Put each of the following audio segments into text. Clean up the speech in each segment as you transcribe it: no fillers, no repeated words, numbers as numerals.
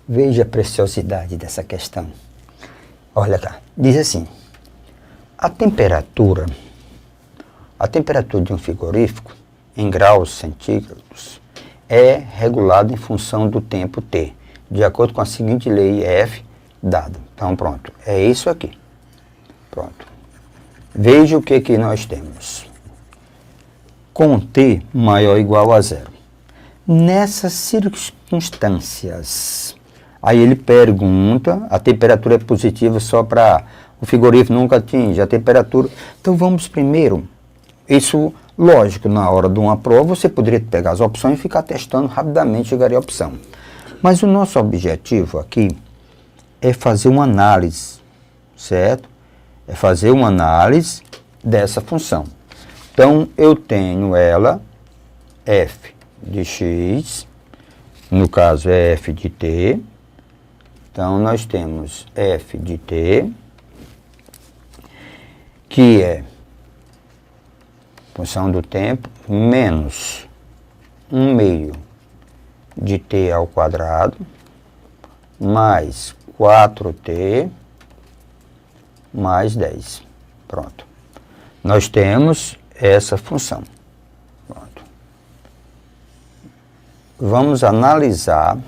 Veja a preciosidade dessa questão. Olha cá, diz assim, a temperatura de um frigorífico, em graus centígrados, é regulada em função do tempo T, de acordo com a seguinte lei F dada. Então pronto, é isso aqui. Pronto. Veja o que nós temos. Com T maior ou igual a zero. Nessas circunstâncias, aí ele pergunta, a temperatura é positiva só para o frigorífico nunca atinge a temperatura. Então vamos primeiro, isso lógico, na hora de uma prova você poderia pegar as opções e ficar testando rapidamente, chegaria a opção. Mas o nosso objetivo aqui é fazer uma análise, certo? É fazer uma análise dessa função. Então eu tenho ela, f de x, no caso é f de t, então nós temos f de t, que é função do tempo, menos 1/2 de t ao quadrado, mais 4t, mais 10. Pronto. Nós temos essa função. Pronto. Vamos analisar.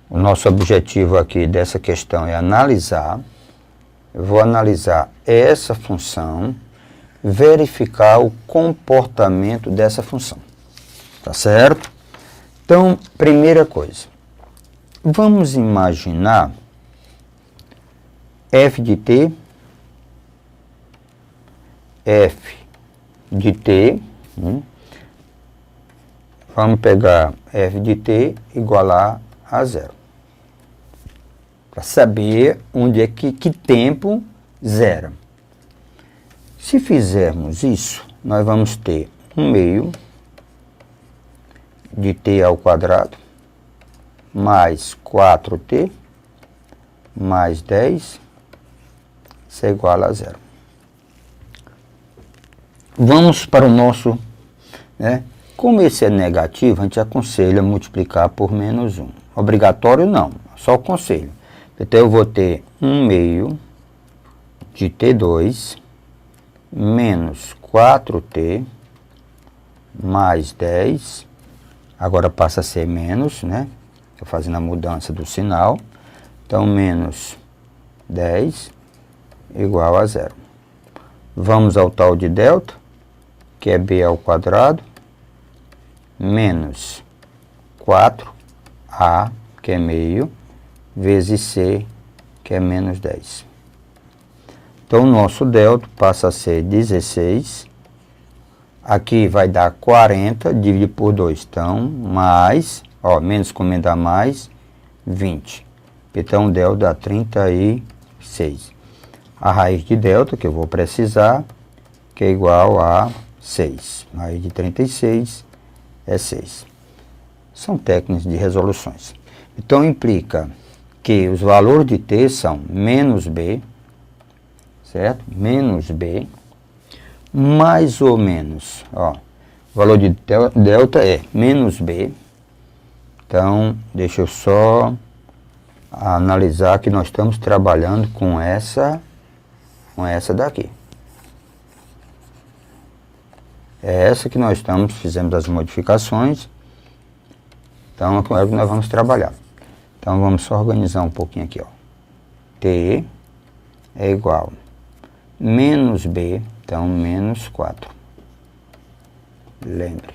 O nosso objetivo aqui dessa questão é analisar. Eu vou analisar essa função, verificar o comportamento dessa função. Tá certo? Então, primeira coisa. Vamos imaginar f de t, vamos pegar f de t igualar a zero. Para saber onde é que tempo zero. Se fizermos isso, nós vamos ter 1/2 de t ao quadrado, mais 4t, mais 10, isso é igual a zero. Vamos para o nosso, né? Como esse é negativo, a gente aconselha multiplicar por menos 1. Obrigatório não, só o conselho. Então eu vou ter 1/2 de t2, menos 4t, mais 10, agora passa a ser menos, né? Estou fazendo a mudança do sinal. Então, menos 10 igual a zero. Vamos ao tal de delta, que é b ao quadrado, menos 4a, que é meio, vezes c, que é menos 10. Então, o nosso delta passa a ser 16. Aqui vai dar 40, dividido por 2. Então, mais, ó, menos com menos dá mais, 20. Então, delta dá 36. A raiz de delta, que eu vou precisar, que é igual a 6. A raiz de 36 é 6. São técnicas de resoluções. Então, implica que os valores de t são menos b, certo? Menos b, mais ou menos, ó, o valor de delta é menos b. Então, deixa eu só analisar que nós estamos trabalhando com essa daqui. É essa que nós fizemos as modificações. Então, é com ela que nós vamos trabalhar. Então, vamos só organizar um pouquinho aqui, ó. T é igual a menos b, então, menos 4. Lembre.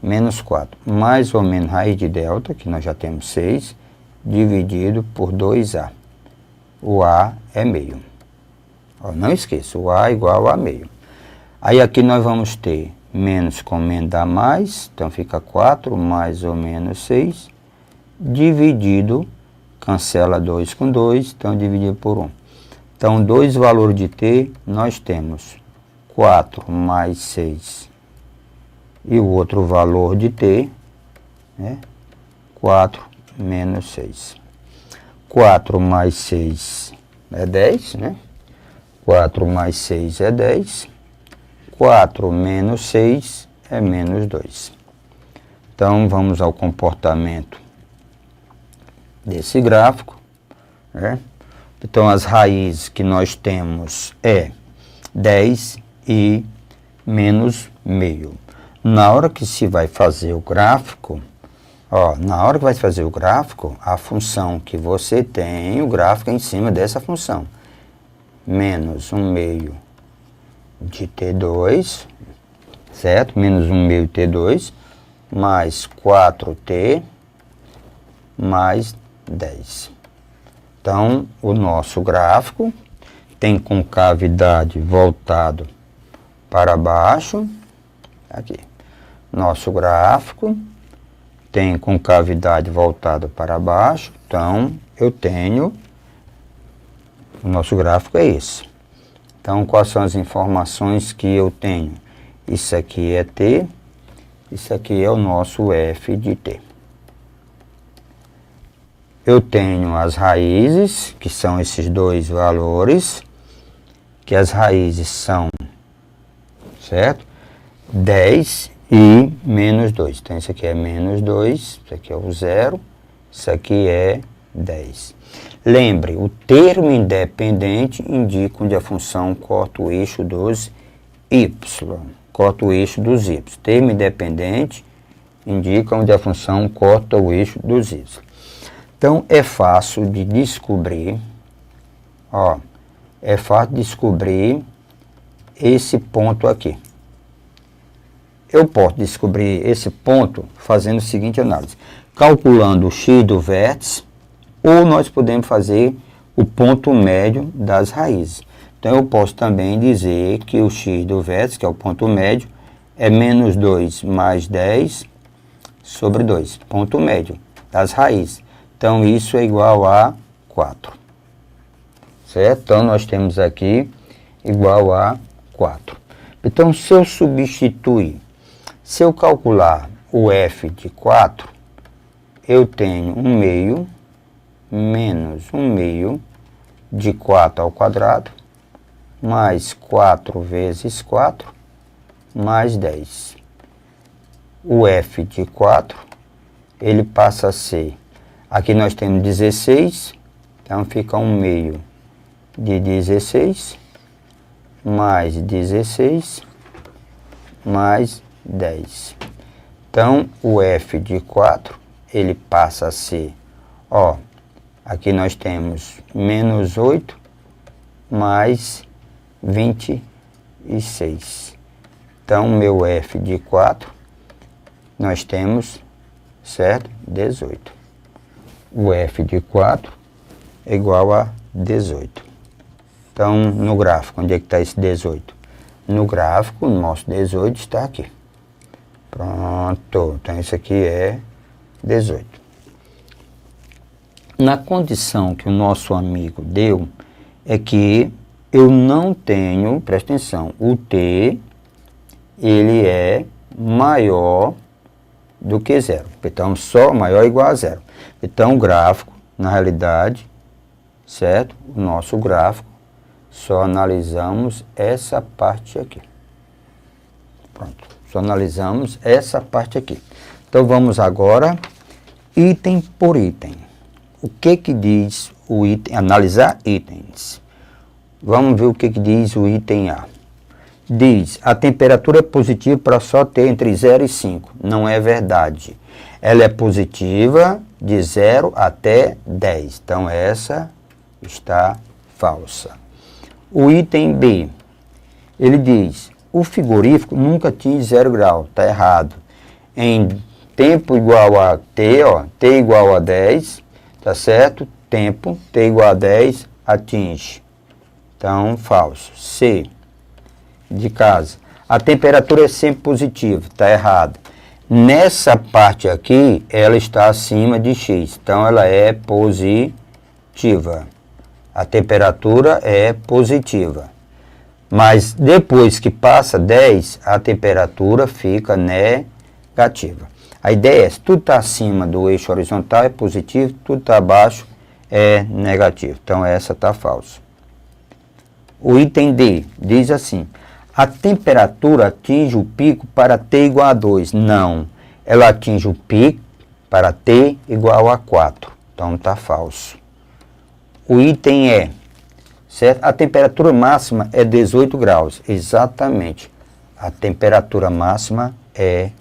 Menos 4, mais ou menos raiz de delta, que nós já temos 6, dividido por 2a. O a é meio. Ó, não esqueça, o a é igual a meio. Aí aqui nós vamos ter menos com menos dá mais, então fica 4 mais ou menos 6, dividido, cancela 2 com 2, então dividido por 1. Então, dois valores de t, nós temos 4 mais 6 e o outro valor de t, né? 4 menos 6. 4 mais 6 é 10, né? 4 mais 6 é 10. 4 menos 6 é menos 2. Então, vamos ao comportamento desse gráfico, né? Então, as raízes que nós temos é 10 e menos meio. Na hora que se vai fazer o gráfico, ó, na hora que vai fazer o gráfico, a função que você tem, o gráfico é em cima dessa função. Menos 1 meio de T2, certo? Menos 1 meio de T2, mais 4T, mais 10. Então, o nosso gráfico tem concavidade voltado para baixo, aqui. Nosso gráfico tem concavidade voltada para baixo, então eu tenho, o nosso gráfico é esse. Então, quais são as informações que eu tenho? Isso aqui é T, isso aqui é o nosso F de T. Eu tenho as raízes, que são esses dois valores, que as raízes são, certo? 10 e menos 2. Então, isso aqui é menos 2, isso aqui é o 0, isso aqui é 10. Lembre, o termo independente indica onde a função corta o eixo dos y. Corta o eixo dos y. Termo independente indica onde a função corta o eixo dos y. Então, é fácil de descobrir, ó, é fácil de descobrir esse ponto aqui. Eu posso descobrir esse ponto fazendo a seguinte análise. Calculando o x do vértice, ou nós podemos fazer o ponto médio das raízes. Então, eu posso também dizer que o x do vértice, que é o ponto médio, é menos 2 mais 10 sobre 2, ponto médio das raízes. Então, isso é igual a 4. Certo? Então, nós temos aqui igual a 4. Então, se eu substituir, se eu calcular o f de 4, eu tenho 1 meio menos 1 meio de 4 ao quadrado, mais 4 vezes 4, mais 10. O f de 4, ele passa a ser, aqui nós temos 16, então fica 1 meio de 16, mais 16, mais 10. Então, o f de 4, ele passa a ser, ó, aqui nós temos menos 8, mais 26. Então, meu f de 4, nós temos, certo? 18. O f de 4 é igual a 18. Então, no gráfico, onde é que está esse 18? No gráfico, o nosso 18 está aqui. Pronto. Então, isso aqui é 18. Na condição que o nosso amigo deu, é que eu não tenho, presta atenção, o t, ele é maior do que 0. Então, só maior ou igual a 0. Então, o gráfico, na realidade, certo? O nosso gráfico, só analisamos essa parte aqui. Pronto. Só analisamos essa parte aqui. Então, vamos agora, item por item. O que que diz o item? Analisar itens. Vamos ver o que que diz o item A. Diz, a temperatura é positiva para só ter entre 0 e 5. Não é verdade. Ela é positiva de 0 até 10. Então, essa está falsa. O item B, ele diz, o frigorífico nunca atinge 0 grau. Está errado. Em tempo igual a T, ó, T igual a 10, tá certo? Tempo, T igual a 10, atinge. Então, falso. C, de casa. A temperatura é sempre positiva. Está errado. Nessa parte aqui, ela está acima de X. Então, ela é positiva. A temperatura é positiva. Mas depois que passa 10, a temperatura fica negativa. A ideia é, se tudo está acima do eixo horizontal é positivo, tudo está abaixo é negativo. Então, essa está falsa. O item D diz assim, a temperatura atinge o pico para T igual a 2. Não, ela atinge o pico para T igual a 4. Então está falso. O item é, certo? A temperatura máxima é 18 graus. Exatamente. A temperatura máxima é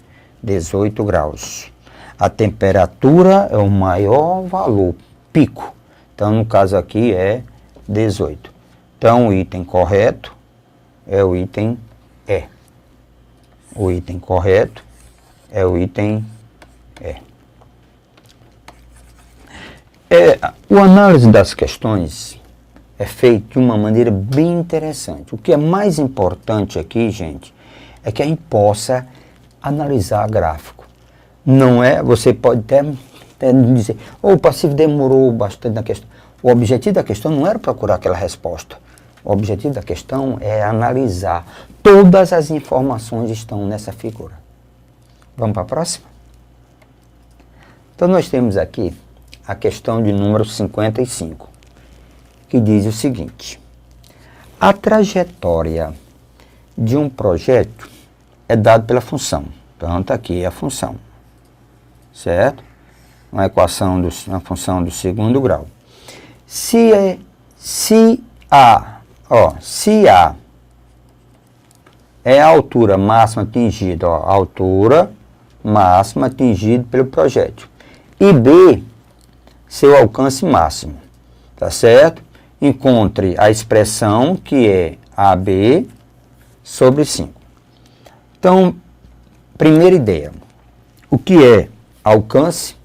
18 graus. A temperatura é o maior valor, pico. Então, no caso aqui é 18. Então, o item correto é o item E. O item correto é o item E. O análise das questões é feito de uma maneira bem interessante. O que é mais importante aqui, gente, é que a gente possa analisar gráfico. Não é, você pode até dizer, o passivo demorou bastante na questão. O objetivo da questão não era procurar aquela resposta. O objetivo da questão é analisar. Todas as informações estão nessa figura. Vamos para a próxima? Então, nós temos aqui a questão de número 55, que diz o seguinte: a trajetória de um projeto é dada pela função. Então, está aqui a função, certo? Uma equação, uma função do segundo grau. Se A é a altura máxima atingida, ó, altura máxima atingida pelo projétil, e B, seu alcance máximo, tá certo? Encontre a expressão que é AB sobre 5. Então, primeira ideia, o que é alcance,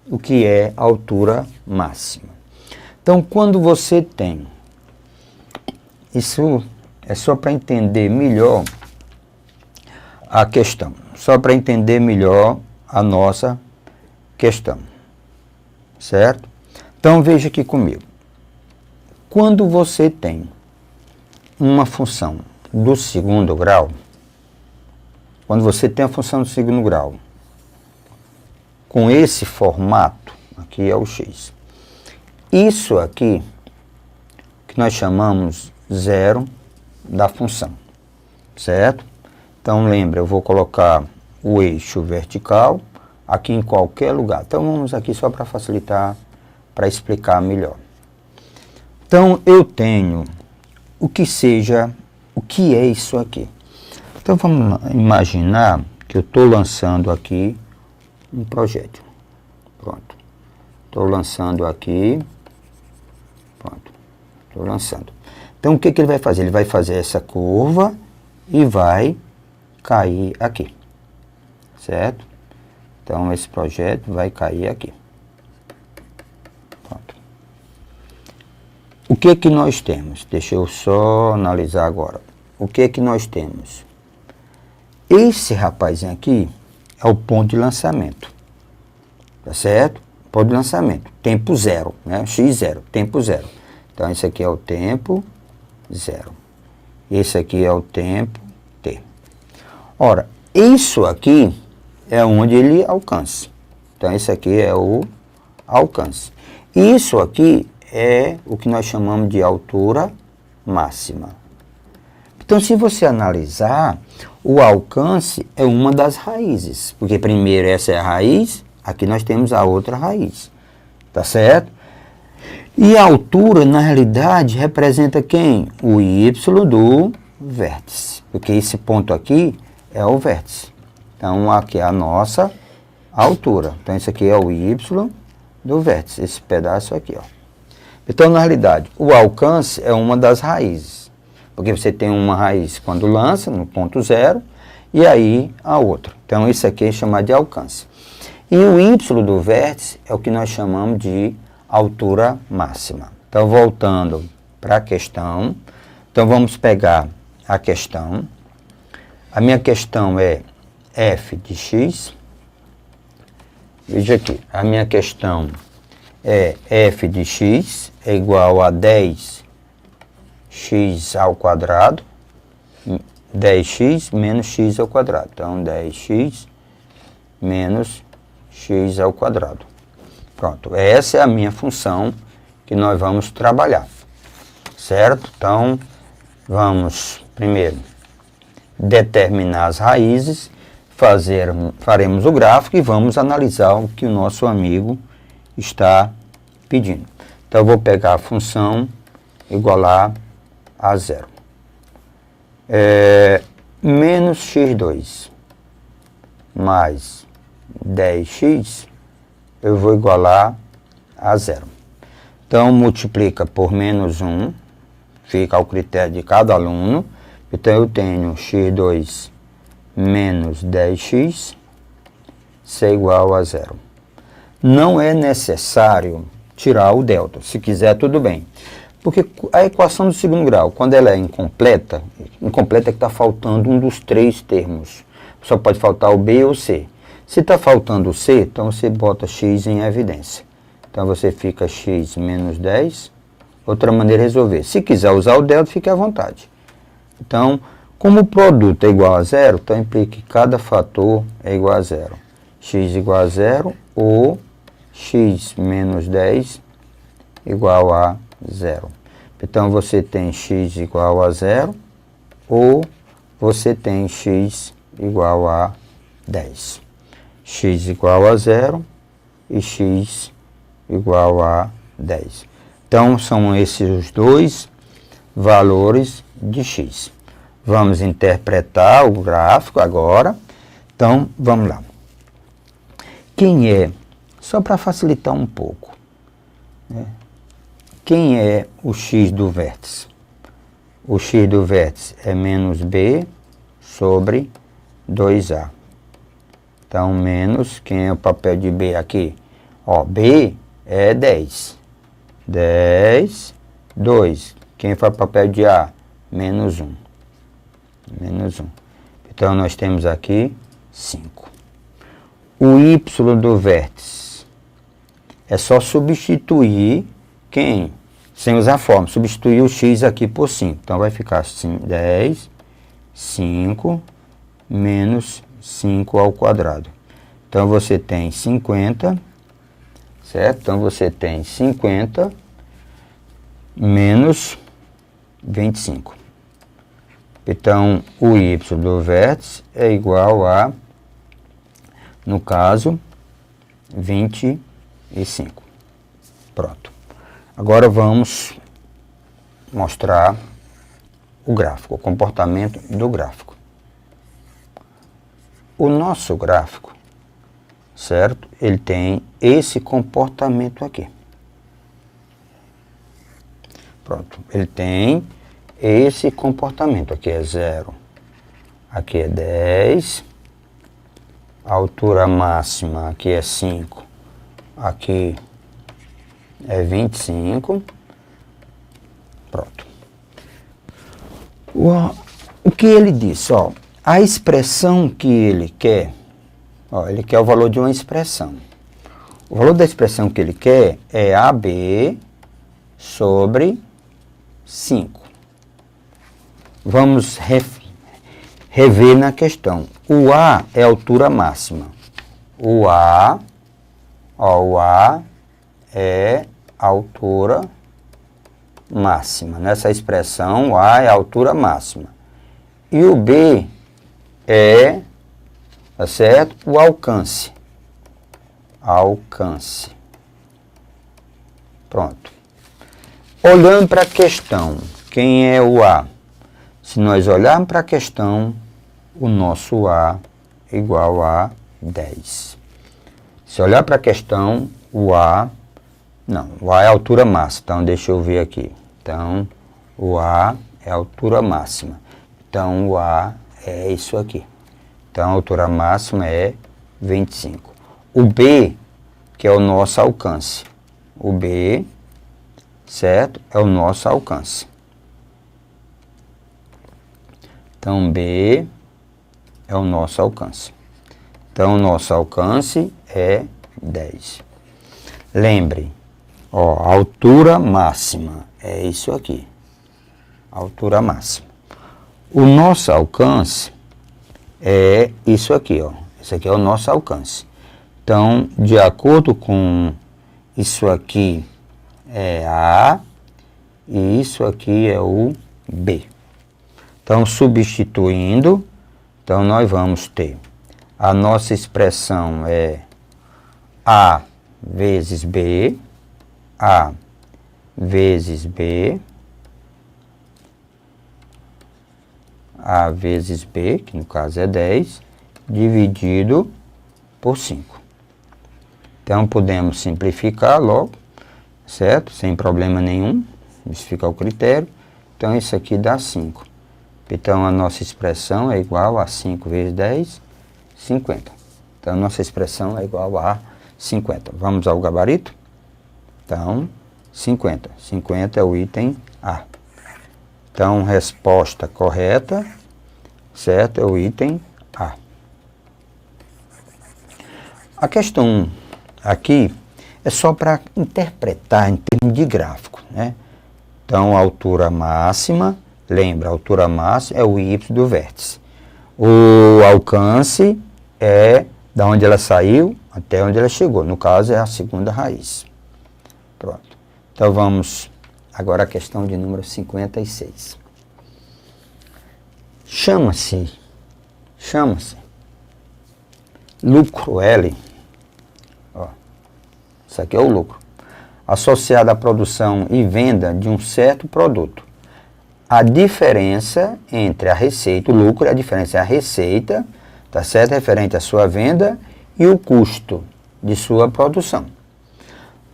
o que é altura máxima. Então, quando você tem, isso é só para entender melhor a questão, só para entender melhor a nossa questão, certo? Então, veja aqui comigo. Quando você tem uma função do segundo grau, quando você tem a função do segundo grau, com esse formato, aqui é o x. Isso aqui, que nós chamamos zero da função, certo? Então, lembra, eu vou colocar o eixo vertical aqui em qualquer lugar. Então, vamos aqui só para facilitar, para explicar melhor. Então, eu tenho o que é isso aqui. Então, vamos imaginar que eu estou lançando aqui um projétil. Pronto. Estou lançando aqui. Pronto. Estou lançando. Então, o que ele vai fazer? Ele vai fazer essa curva e vai cair aqui. Certo? Então, esse projeto vai cair aqui. Pronto. O que nós temos? Deixa eu só analisar agora. O que nós temos? Esse rapazinho aqui é o ponto de lançamento. Tá certo? Ponto de lançamento. Tempo zero, né? x0, tempo zero. Então, esse aqui é o tempo zero. Esse aqui é o tempo t. Ora, isso aqui é onde ele alcança. Então, esse aqui é o alcance. Isso aqui é o que nós chamamos de altura máxima. Então, se você analisar, o alcance é uma das raízes. Porque primeiro essa é a raiz, aqui nós temos a outra raiz. Tá certo? E a altura, na realidade, representa quem? O y do vértice. Porque esse ponto aqui é o vértice. Então, aqui é a nossa altura. Então, esse aqui é o y do vértice, esse pedaço aqui, ó. Então, na realidade, o alcance é uma das raízes. Porque você tem uma raiz quando lança, no ponto zero, e aí a outra. Então, isso aqui é chamado de alcance. E o y do vértice é o que nós chamamos de altura máxima. Então, voltando para a questão. Então, vamos pegar a questão. A minha questão é f de x. Veja aqui, a minha questão é f de x é igual a 10x ao quadrado, 10x menos x ao quadrado. Então, 10x menos x ao quadrado. Pronto, essa é a minha função que nós vamos trabalhar, certo? Então, vamos primeiro determinar as raízes, faremos o gráfico e vamos analisar o que o nosso amigo está pedindo. Então, eu vou pegar a função igualar a zero. Menos x2 mais 10x, eu vou igualar a zero. Então, multiplica por menos 1, fica ao critério de cada aluno. Então, eu tenho x2 menos 10x, isso é igual a zero. Não é necessário tirar o delta. Se quiser, tudo bem. Porque a equação do segundo grau, quando ela é incompleta é que está faltando um dos três termos. Só pode faltar o B ou o C. Se está faltando o C, então você bota x em evidência. Então você fica x menos 10. Outra maneira de resolver. Se quiser usar o delta, fique à vontade. Então, como o produto é igual a zero, então implica que cada fator é igual a zero. X igual a zero ou x menos 10 igual a zero. Então, você tem x igual a zero ou você tem x igual a 10. X igual a zero e x igual a 10. Então, são esses os dois valores de x. Vamos interpretar o gráfico agora. Então, vamos lá. Quem é, só para facilitar um pouco, né? Quem é o x do vértice? O x do vértice é menos b sobre 2a. Então, menos, quem é o papel de b aqui? Ó, b é 10. 10, 2. Quem faz o papel de a? Menos 1. Menos 1. Então, nós temos aqui 5. O y do vértice é só substituir quem? Sem usar fórmula. Substituir o x aqui por 5. Então, vai ficar assim, 10, 5, menos 5 ao quadrado. Então, você tem 50, certo? Então, você tem 50 menos 25. Então, o y do vértice é igual a, no caso, 25. Pronto. Agora vamos mostrar o gráfico, o comportamento do gráfico. O nosso gráfico, certo? Ele tem esse comportamento aqui. Pronto. Ele tem esse comportamento. Aqui é 0, aqui é 10, a altura máxima aqui é 5, aqui é 25. Pronto. O que ele disse? Ó, a expressão que ele quer, ó, ele quer o valor de uma expressão. O valor da expressão que ele quer é AB sobre 5. Vamos rever na questão. O A é a altura máxima. O A é a altura máxima. Nessa expressão, o A é a altura máxima. E o B é, tá certo? O alcance. Alcance. Pronto. Olhando para a questão, quem é o A? Se nós olharmos para a questão, o nosso A é igual a 10. Se olhar para a questão, o A é a altura máxima. Então, deixa eu ver aqui. Então, o A é a altura máxima. Então, o A é isso aqui. Então, a altura máxima é 25. O B, que é o nosso alcance. O B, certo? É o nosso alcance. Então, B é o nosso alcance. Então, o nosso alcance é 10. Lembre, ó, a altura máxima é isso aqui. Altura máxima. O nosso alcance é isso aqui, ó. Esse aqui é o nosso alcance. Então, de acordo com isso aqui é A e isso aqui é o B. Então, substituindo, então nós vamos ter a nossa expressão é A vezes B, A vezes B, A vezes B, que no caso é 10, dividido por 5. Então, podemos simplificar logo, certo? Sem problema nenhum, isso fica o critério. Então, isso aqui dá 5. Então, a nossa expressão é igual a 5 vezes 10, 50. Então, a nossa expressão é igual a 50. Vamos ao gabarito? Então, 50. 50 é o item A. Então, resposta correta, certo? É o item A. A questão aqui é só para interpretar em termos de gráfico, né? Então, a altura máxima, lembra, a altura máxima é o y do vértice. O alcance é da onde ela saiu até onde ela chegou. No caso, é a segunda raiz. Pronto. Então, vamos agora à questão de número 56. Chama-se lucro L. Ó, isso aqui é o lucro. Associado à produção e venda de um certo produto. A diferença entre a receita, o lucro, a diferença é a receita, tá certo? Referente à sua venda e o custo de sua produção.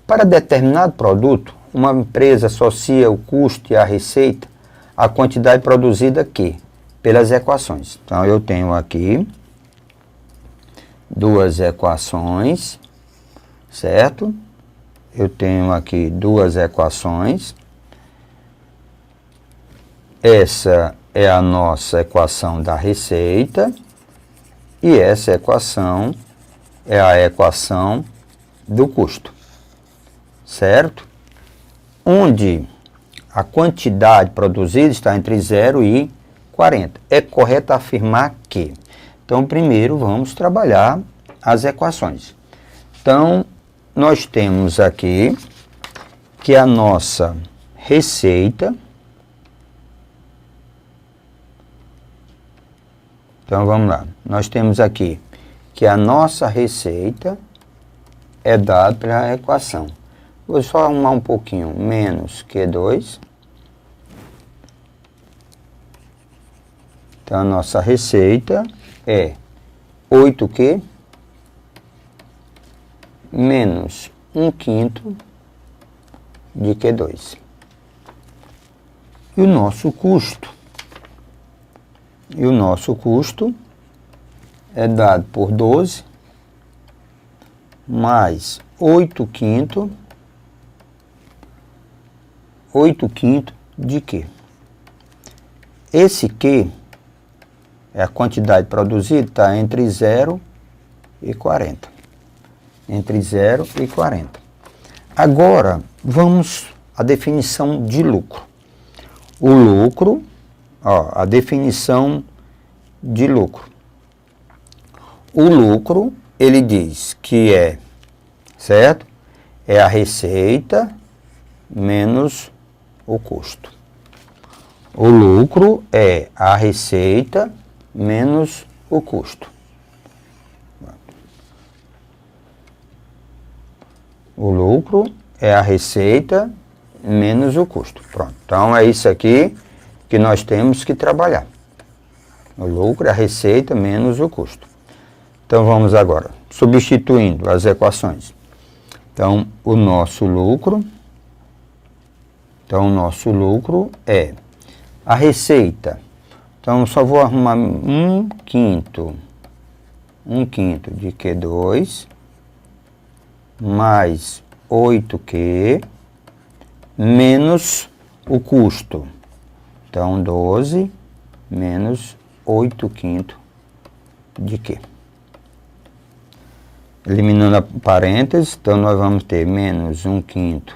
Para determinado produto, uma empresa associa o custo e a receita à quantidade produzida que, pelas equações. Então, eu tenho aqui duas equações, certo? Eu tenho aqui duas equações. Essa é a nossa equação da receita e essa equação é a equação do custo, certo? Onde a quantidade produzida está entre 0 e 40. É correto afirmar que. Então, primeiro vamos trabalhar as equações. Então, nós temos aqui que a nossa receita. Então, vamos lá. Nós temos aqui que a nossa receita é dada pela equação. Vou só arrumar um pouquinho. Menos Q2. Então, a nossa receita é 8Q menos 1/5 de Q2. E o nosso custo? E o nosso custo é dado por 12 mais 8/5 de Q. Esse Q é a quantidade produzida, está entre 0 e 40. Entre 0 e 40. Agora, vamos à definição de lucro. O lucro, ó, a definição de lucro. O lucro, ele diz que é, certo? É a receita menos o custo. O lucro é a receita menos o custo. O lucro é a receita menos o custo. Pronto. Então, é isso aqui que nós temos que trabalhar. O lucro é a receita menos o custo. Então, vamos agora, substituindo as equações. Então, o nosso lucro é a receita. Então, só vou arrumar 1/5 de Q2 mais 8Q menos o custo. Então, 12 menos 8/5 de Q. Eliminando a parêntese, então nós vamos ter menos 1/5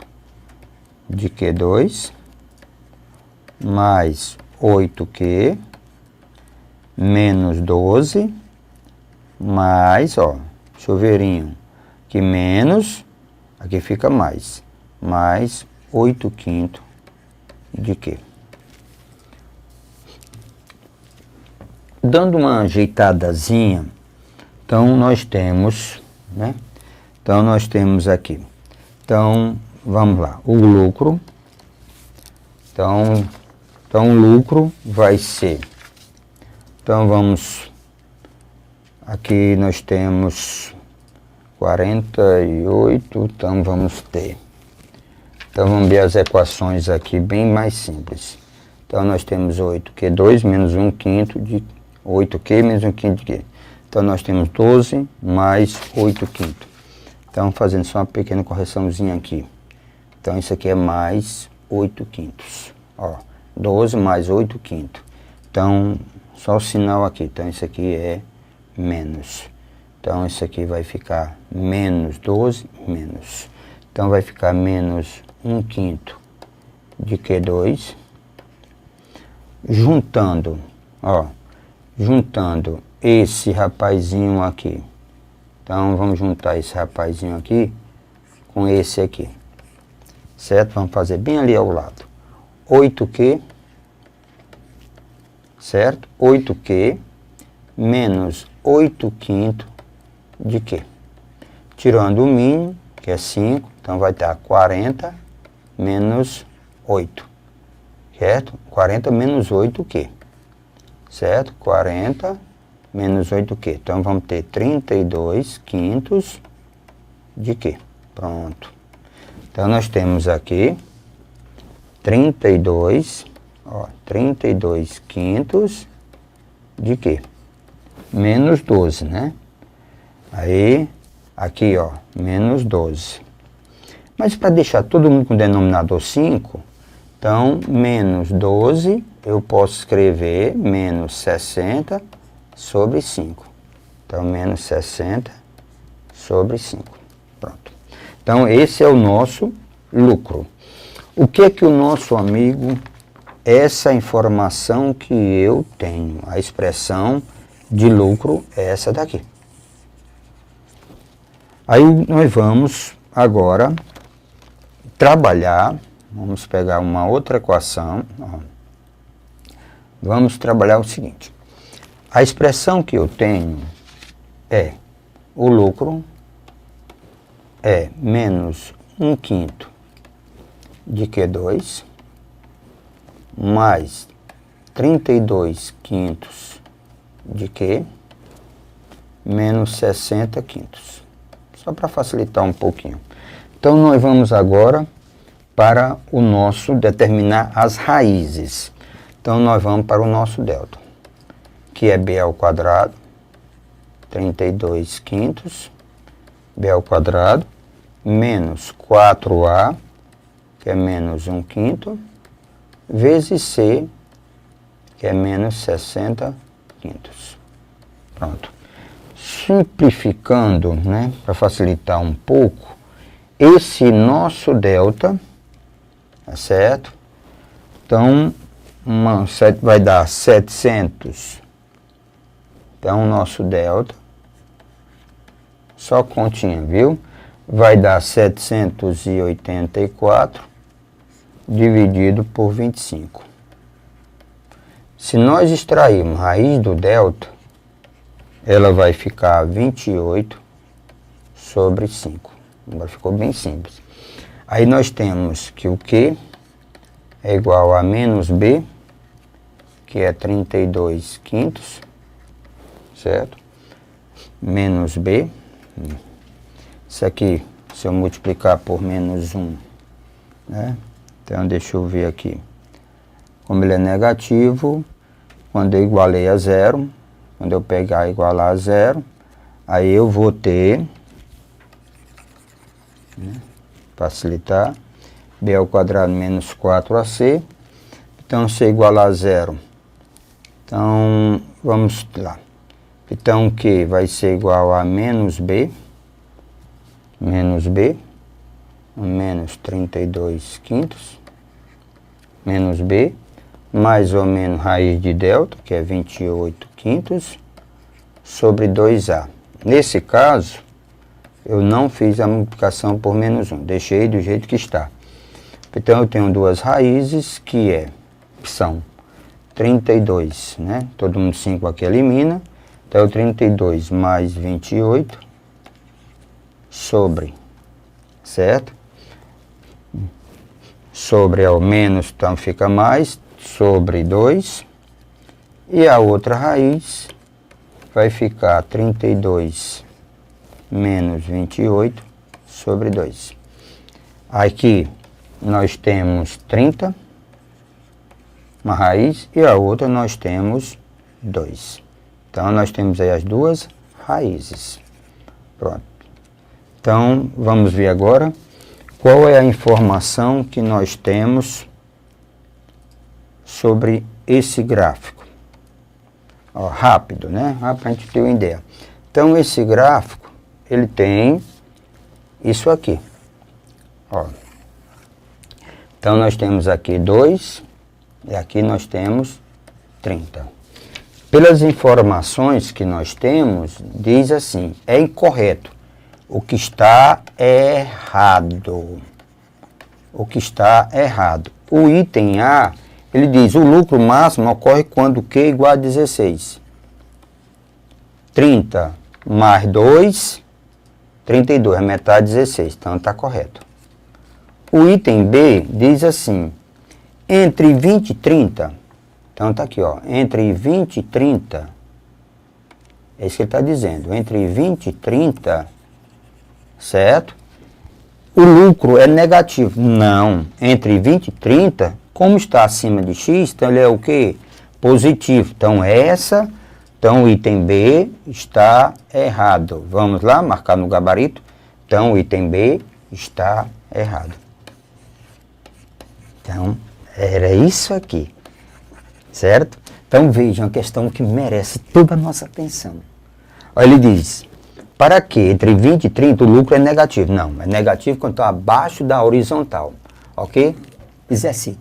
de Q2 mais 8Q menos 12 mais, ó, chuveirinho, que menos, aqui fica mais 8/5 de Q. Dando uma ajeitadazinha, então nós temos, né? Então nós temos aqui. Então vamos lá, o lucro. Então o lucro vai ser, então vamos, aqui nós temos 48, então vamos ter, então vamos ver as equações aqui bem mais simples. Então nós temos 8Q2 menos 1/5 de 8Q menos 1/5 de Q. Então nós temos 12 mais 8/5. Então fazendo só uma pequena correçãozinha aqui. Então isso aqui é mais 8/5. Ó, 12 mais 8/5. Então só o sinal aqui. Então isso aqui é menos. Então isso aqui vai ficar menos 12 menos. Então vai ficar menos 1/5 de Q2. Juntando, ó, juntando esse rapazinho aqui. Então vamos juntar esse rapazinho aqui com esse aqui. Certo? Vamos fazer bem ali ao lado. 8Q, certo? 8Q menos 8/5 de Q. Tirando o mínimo, que é 5, então vai dar 40 menos 8. Certo? 40 menos 8Q. Certo? 40 menos 8Q. Então vamos ter 32/5 de Q. Pronto. Então nós temos aqui 32/5 de Q. Menos 12, né? Aí, aqui ó, menos 12. Mas para deixar todo mundo com denominador 5, então menos 12, eu posso escrever menos 60 sobre 5. Então menos 60 sobre 5. Pronto. Então esse é o nosso lucro. O que é que o nosso amigo, essa informação que eu tenho, a expressão de lucro é essa daqui. Aí nós vamos agora trabalhar, vamos pegar uma outra equação, ó. Vamos trabalhar o seguinte, a expressão que eu tenho é, o lucro é menos 1/5 de Q2 mais 32/5 de Q menos 60/5. Só para facilitar um pouquinho. Então nós vamos agora para o nosso determinar as raízes. Então nós vamos para o nosso delta, que é B ao quadrado, 32/5, B ao quadrado, menos 4A, que é menos 1/5, vezes C, que é menos 60/5. Pronto. Simplificando, né, para facilitar um pouco, esse nosso delta, tá certo? Então, vai dar 700. Então, o nosso delta, só continha, viu? Vai dar 784 dividido por 25. Se nós extrairmos raiz do delta, ela vai ficar 28 sobre 5. Agora ficou bem simples. Aí nós temos que o Q é igual a menos B, que é 32/5, certo? Menos B. Isso aqui, se eu multiplicar por menos 1, né? Então deixa eu ver aqui. Como ele é negativo, quando eu igualei a zero, quando eu pegar e igualar a zero, aí eu vou ter, né, facilitar, B ao quadrado menos 4AC. Então, se igualar a zero, então, vamos lá. Então, Q vai ser igual a menos B, menos 32/5, menos B, mais ou menos raiz de delta, que é 28/5, sobre 2A. Nesse caso, eu não fiz a multiplicação por menos 1, deixei do jeito que está. Então, eu tenho duas raízes, que são 32, né? Todo mundo 5 aqui elimina. Então, 32 mais 28 sobre, certo? sobre o menos, então fica mais, sobre 2. E a outra raiz vai ficar 32 menos 28 sobre 2. Aqui nós temos 30, uma raiz, e a outra nós temos 2. Então, nós temos aí as duas raízes. Pronto. Então, vamos ver agora qual é a informação que nós temos sobre esse gráfico. Ó, rápido, né? Rápido para a gente ter uma ideia. Então, esse gráfico, ele tem isso aqui. Ó. Então, nós temos aqui 2 e aqui nós temos 30. Pelas informações que nós temos, diz assim, é incorreto. O que está errado. O que está errado. O item A, ele diz, o lucro máximo ocorre quando Q é igual a 16. 30 mais 2, 32, a metade 16, então está correto. O item B diz assim, entre 20 e 30, então está aqui, ó, entre 20 e 30, é isso que ele está dizendo, entre 20 e 30, certo? O lucro é negativo. Não, entre 20 e 30, como está acima de x, então ele é o quê? Positivo. Então então o item B está errado. Vamos lá, marcar no gabarito. Então o item B está errado. Então, era isso aqui. Certo? Então vejam a questão que merece toda a nossa atenção. Olha, ele diz, para que entre 20 e 30 o lucro é negativo? Não, é negativo quando está abaixo da horizontal. Ok? Exercite.